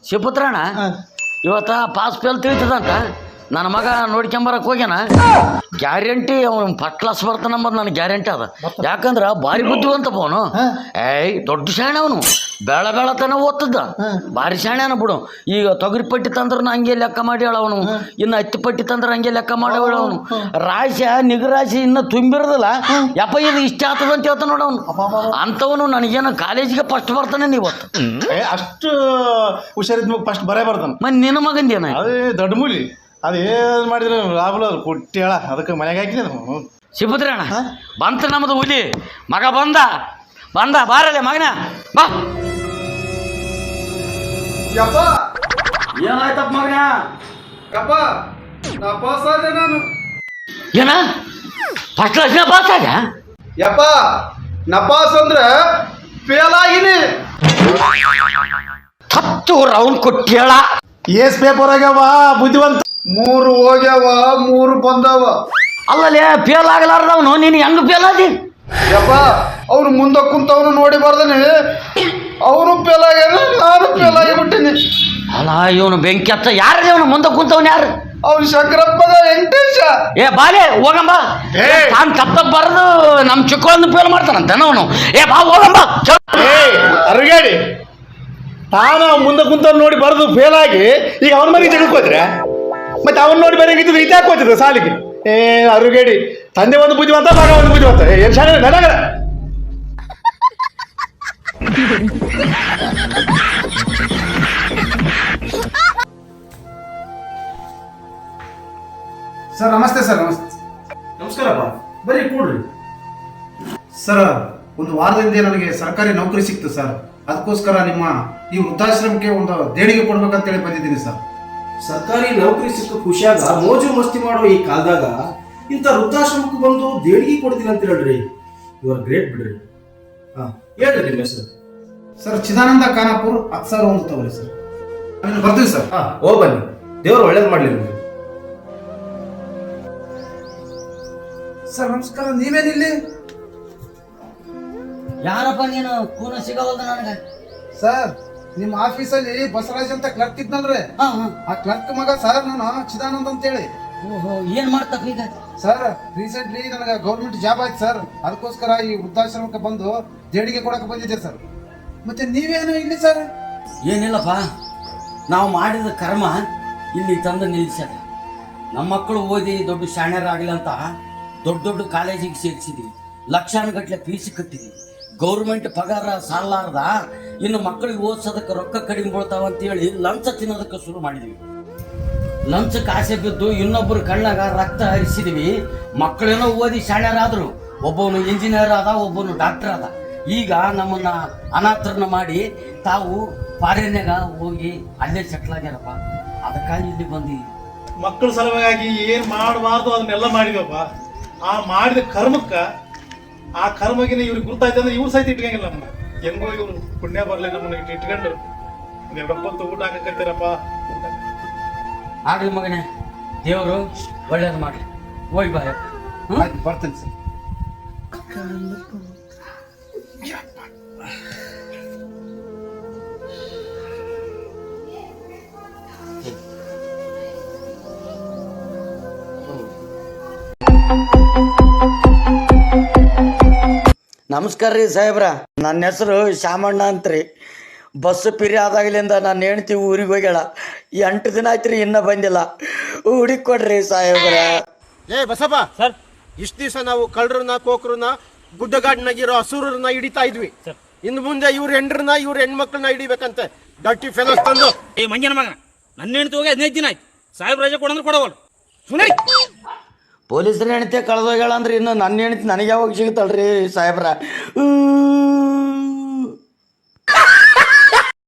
ಶಿವಪುತ್ರಣ್ಣ ಇವತ್ತ pass fail ತಿಳಿತದಂತ ನನ್ನ ಮಗ ನೋಡ್ಕೊಂಬರಕ್ಕೆ ಹೋಗ್ಯಾನ. ಗ್ಯಾರಂಟಿ ಅವನು ಫಸ್ಟ್ ಕ್ಲಾಸ್ ಬರ್ತಾನಂಬದು ನನಗೆ ಗ್ಯಾರಂಟಿ ಅದ. ಯಾಕಂದ್ರೆ ಭಾರಿ ಬುದ್ಧಿವಂತ ಅವನು. ದೊಡ್ಡ ಶಾಣೆ ಅವನು. ಬೇಳ ತನ ಓದ್ತದ. ಭಾರಿ ಶಾಣೆನ ಬಿಡು. ಈಗ ತೊಗರಿ ಪಟ್ಟಿ ತಂದ್ರೆ ಹಂಗೆ ಲೆಕ್ಕ ಮಾಡಿ ಅವನು. ಇನ್ನು ಹತ್ತಿ ಪಟ್ಟಿ ತಂದ್ರೆ ಹಂಗೆ ಲೆಕ್ಕ ಮಾಡಿ ಅವನು. ರಾಶಿ ನಿಗರಾಶಿ ಇನ್ನು ತುಂಬಿರೋದಿಲ್ಲ. ಯಪ್ಪ ಇದು ಇಷ್ಟ ಆಗ್ತದ ಅಂತ ಹೇಳ್ತಾನ ನೋಡ ಅವನು. ಅಂಥವನು ನನಗೇನು ಕಾಲೇಜಿಗೆ ಫಸ್ಟ್ ಬರ್ತಾನೆ ಇವತ್ತು. ಅಷ್ಟು ಹುಷಾರಿದ್ ಫಸ್ಟ್ ಬರೇ ಬರ್ತಾನೆ. ಮತ್ತೆ ನಿನ್ನ ಮಗಂದೇನ ಅದೇ ದೊಡ್ಡ ಮೂಲಿ ಅದು ಏನು ಮಾಡಿದ್ರೆ ಲಾಭ ಕೊಟ್ಟಿ ಹೇಳ ಅದಕ್ಕೆ ಮನೆಗೆ ಹಾಕಿನ. ಶಿವಪುತ್ರಣ್ಣ ಬಂತ ನಮ್ಮದು ಹುಲಿ ಮಗ ಬಂದ ಬಾರಲೆ ಮಗನ ಬಾ. ಯಪ್ಪ ಏನಾಯ್ತಪ್ಪ ಮಗನ? ಯಪ್ಪ ನಾ ಪಾಸ್ ಆದೆ ನಾನು. ಏನ ಫಸ್ಟ್ ಕ್ಲಾಸ್ನ ಪಾಸ್ ಆಗ? ಯಪ್ಪ ನಾ ಪಾಸ್ ಅಂದ್ರೆ ಫೇಲ್ ಆಗಿನಿ. ಹತ್ತು ರೌಂಡ್ ಕೊಟ್ಟಿ ಹೇಳ. ಏಸ್ ಪೇಪರ್ ಆಗ್ಯಾವ ಬುದ್ಧಿವಂತ. 3 ಹೋಗ್ಯಾವ 3 ಬಂದಾವ. ಅಲ್ಲಲೇ ಫೇಲ್ ಆಗಲಾರ್ದವನು ನೀನು ಹೆಂಗ ಫೇಲ್ ಆದಿ? ಯಪ್ಪ ಅವ್ರು ಮುಂದೆ ಕುಂತವನು ನೋಡಿ ಬರ್ದನಿ. ಅವನು ಫೇಲ್ ಆಗ್ಯಾನ, ನಾನು ಫೇಲ್ ಆಗಿಬಿಟ್ಟಿನಿ. ಅಲ್ಲ ಇವನು ಬೆಂಕಿ ಹತ್ತ. ಯಾರು ಇವನು ಮುಂದೆ ಕುಂತವನು? ಯಾರು ಅವ್ನು ಶಂಕರಪ್ಪದ ವೆಂಕಟೇಶ. ಏ ಬಾಲೆ ಹೋಗಂಬ. ತಾನು ತಪ್ಪ ಬರೆದು ನಮ್ಮ ಚಿಕ್ಕವಳನ್ನು ಫೇಲ್ ಮಾಡ್ತಾನಂತ ಅವನು. ಏ ಬಾ ಹೋಗಂಬ. ಅರುಗೇಡಿ ತಾನು ಮುಂದೆ ಕುಂತ ನೋಡಿ ಬರೆದು ಫೇಲ್ ಆಗಿ ಈಗ ಅವನ ಮನೆಗೆ ಜಗಕ್ಕೋದ್ರೆ ಮತ್ತೆ ಅವನ್ ನೋಡಿ ಬರಂಗಿದ್ದು ಈತ ಹಾಕೋತಿದ್ರು ಸಾಲಿಗೆ. ಅರುಗೇಡಿ ತಂದೆ ಒಂದು ಬುದ್ಧಿವಂತ ಮಗ ಒಂದು ಬುದ್ಧಿವಂತ. ಏನು ಶಾಲೆ ನನಗಡ. ಸರ್ ನಮಸ್ತೆ. ಸರ್ ನಮಸ್ತೆ. ನಮಸ್ಕಾರಪ್ಪ. ಬರ್ರಿ ಕೂಡ್ರಿ. ಸರ್ ಒಂದು ವಾರದಿಂದ ನನಗೆ ಸರ್ಕಾರಿ ನೌಕರಿ ಸಿಕ್ತು ಸರ್. ಅದಕ್ಕೋಸ್ಕರ ನಿಮ್ಮ ಈ ವೃದ್ಧಾಶ್ರಮಕ್ಕೆ ಒಂದು ದೇಣಿಗೆ ಕೊಡ್ಬೇಕಂತೇಳಿ ಬಂದಿದ್ದೀನಿ ಸರ್. ಸರ್ಕಾರಿ ನೌಕರಿ ಸಿಕ್ಕ ಖುಷಿಯಾಗ ಮೋಜು ಮಸ್ತಿ ಮಾಡೋ ಈ ಕಾಲದಾಗ ಇಂಥ ವೃದ್ಧಾಶ್ರಮಕ್ಕೆ ಬಂದು ದೇಣಿಗೆ ಕೊಡ್ತೀನಿ ಅಂತ ಹೇಳ್ರಿ. ಯು ಆರ್ ಗ್ರೇಟ್ ಬಿಡ್ರಿ. ಹೇಳ್ರಿ ನಿಮ್ಮ ಹೆಸರು? ಸರ್ ಚಿದಾನಂದ ಖಾನಾಪುರ್. 10,000 ಒಂದು ತಗೊಳ್ಳಿ ಸರ್. ಆಮೇಲೆ ಬರ್ತೀವಿ ಸರ್. ಹೋಗಿ ಬನ್ನಿ. ದೇವ್ರು ಒಳ್ಳೇದು ಮಾಡಲಿ ನಿಮಗೆ. ಸರ್ ನಮಸ್ಕಾರ. ನೀವೇನಿಲ್ಲಿ? ಯಾರಪ್ಪ ನೀನು? ಕೂನ ಸಿಗವಲ್ದ ನನಗೆ. ಸರ್ ನಿಮ್ಮ ಆಫೀಸಲ್ಲಿ ಬಸವರಾಜ್ ಅಂತ ಕ್ಲರ್ಕ್ ಇದ್ನಲ್ರಿ, ಆ ಕ್ಲರ್ಕ್ ಮಗ ಸರ್ ನಾನು ಚಿದಾನಂದ್ ಅಂತೇಳಿ. ಓಹೋ, ಏನ್ ಮಾಡ್ತಪ್ಪ ಈಗ? ಸರ್ ರೀಸೆಂಟ್ಲಿ ನನಗೆ ಗೌರ್ಮೆಂಟ್ ಜಾಬ್ ಆಯ್ತು ಸರ್. ಅದಕ್ಕೋಸ್ಕರ ಈ ವೃದ್ಧಾಶ್ರಮಕ್ಕೆ ಬಂದು ದೇಣಿಗೆ ಕೊಡಕ್ಕೆ ಬಂದಿದ್ದೆ ಸರ್. ಮತ್ತೆ ನೀವೇನು ಇಲ್ಲಿ ಸರ್? ಏನಿಲ್ಲಪ್ಪ, ನಾವು ಮಾಡಿದ ಕರ್ಮ ಇಲ್ಲಿ ತಂದು ನಿಲ್ಲಿಸ್ಯದ. ನಮ್ಮ ಮಕ್ಕಳು ಓದಿ ದೊಡ್ಡ ಶಾಣ್ಯರಾಗಲಿ ಅಂತ ದೊಡ್ಡ ದೊಡ್ಡ ಕಾಲೇಜಿಗೆ ಸೇರಿಸಿದ್ವಿ. ಲಕ್ಷಾನುಗಟ್ಟಲೆ ಫೀಸ್ ಕಟ್ಟಿದ್ವಿ. ಗೌರ್ಮೆಂಟ್ ಪಗಾರ ಸಾಲಾರ್ದ ಇನ್ನು ಮಕ್ಕಳಿಗೆ ಓದಿಸೋದಕ್ಕೆ ರೊಕ್ಕ ಕಡಿಮೆ ಬೀಳ್ತಾವ ಅಂತೇಳಿ ಲಂಚ ತಿನ್ನೋದಕ್ಕೆ ಶುರು ಮಾಡಿದ್ವಿ. ಲಂಚಕ್ಕೆ ಆಸೆ ಬಿದ್ದು ಇನ್ನೊಬ್ಬರು ಕಣ್ಣಾಗ ರಕ್ತ ಹರಿಸಿದ್ವಿ. ಮಕ್ಕಳೇನೋ ಓದಿ ಶಾಣ್ಯರಾದರು. ಒಬ್ಬವನು ಇಂಜಿನಿಯರ್ ಆದ, ಒಬ್ಬನು ಡಾಕ್ಟರ್ ಆದ. ಈಗ ನಮ್ಮನ್ನ ಅನಾಥರನ್ನ ಮಾಡಿ ತಾವು ಫಾರಿನ್ಯಾಗ ಹೋಗಿ ಅಲ್ಲೇ ಸೆಟ್ಲ್ ಆಗ್ಯಾರಪ್ಪ. ಅದಕ್ಕಾಗಿ ಇಲ್ಲಿ ಬಂದು ಮಕ್ಕಳ ಸಲುವಾಗಿ ಏನ್ ಮಾಡಬಾರ್ದು ಅದನ್ನೆಲ್ಲ ಮಾಡಿದಪ್ಪ. ಆ ಮಾಡಿದ ಕರ್ಮಕ್ಕ ಆ ಕರ್ಮಗಿನ ಇವ್ರಿಗೆ ಗುರ್ತಾಯ್ತು ಅಂದ್ರೆ ಇವ್ರು ಸಹಿತ ಇಟ್ಕಂಗಿಲ್ಲ ನಮ್ಮನ್ನ. ಹೆಂಗೋ ಇವ್ರು ಪುಣ್ಯ ಬರ್ಲಿ ನಮ್ಮನ್ನ ಇಟ್ಕೊಂಡು ಹೊತ್ತು ಊಟ ಹಾಕತ್ತೀರಪ್ಪ. ಆಗ್ಲಿ ಮಗನೇ, ದೇವರು ಒಳ್ಳೇದು ಮಾಡ್ಲಿ. ಹೋಗಿ ಬಾ. ಬರ್ತೇನೆ ಸರ್. ನಮಸ್ಕಾರ ರೀ ಸಾಹೇಬ್ರ. ನನ್ನ ಹೆಸರು ಶಾಮಣ್ಣ ಅಂತ್ರಿ. ಬಸ್ ಪಿರಿ ಆದಾಗಲಿಂದ ನನ್ನ ಹೆಂಡ್ತಿ ಊರಿಗೆ ಹೋಗ್ಯಾಳ. 8 ದಿನ ಆಯ್ತು ರೀ, ಇನ್ನೂ ಬಂದಿಲ್ಲ. ಹುಡುಕಿ ಕೊಡ್ರಿ ಸಾಹೇಬ್ರ. ಬಸಪ್ಪ ಸರ್, ಇಷ್ಟು ದಿವಸ ನಾವು ಕಳ್ಳರನ್ನ ಕೋಕರನ್ನ ಗುಡ್ಡಗಾಡಿನಾಗಿರೋ ಹಸುರನ್ನ ಹಿಡಿತಾ ಇದ್ವಿ. ಇನ್ನು ಮುಂದೆ ಇವ್ರ ಹೆಂಡ್ರನ್ನ ಇವ್ರ ಹೆಣ್ಮಕ್ಳನ್ನ ಹಿಡಿಬೇಕಂತೆ. ಡರ್ಟಿ ಫೆಲೋಸ್ ತಂದು ಮಂಜನ ಮಗ ನನ್ನ ಹೆಣ್ತಿ ಹೋಗಿ 15 ದಿನ ಆಯ್ತು. ಸಾಹೇಬ್ ರಜೆ ಕೊಡಂದ್ರೆ ಕೊಡವಲ್ಲ. ಸುನೈ ಪೊಲೀಸರ ಹೆಣ್ತಿ ಕಳೆದೋಗ್ಯಾಳ ಅಂದ್ರೆ ಇನ್ನು ನನ್ನ ಹೆಣ್ತಿ ನನಗೆ ಯಾವಾಗ ಸಿಗುತ್ತಲ್ರಿ ಸಾಹೇಬ್ರ?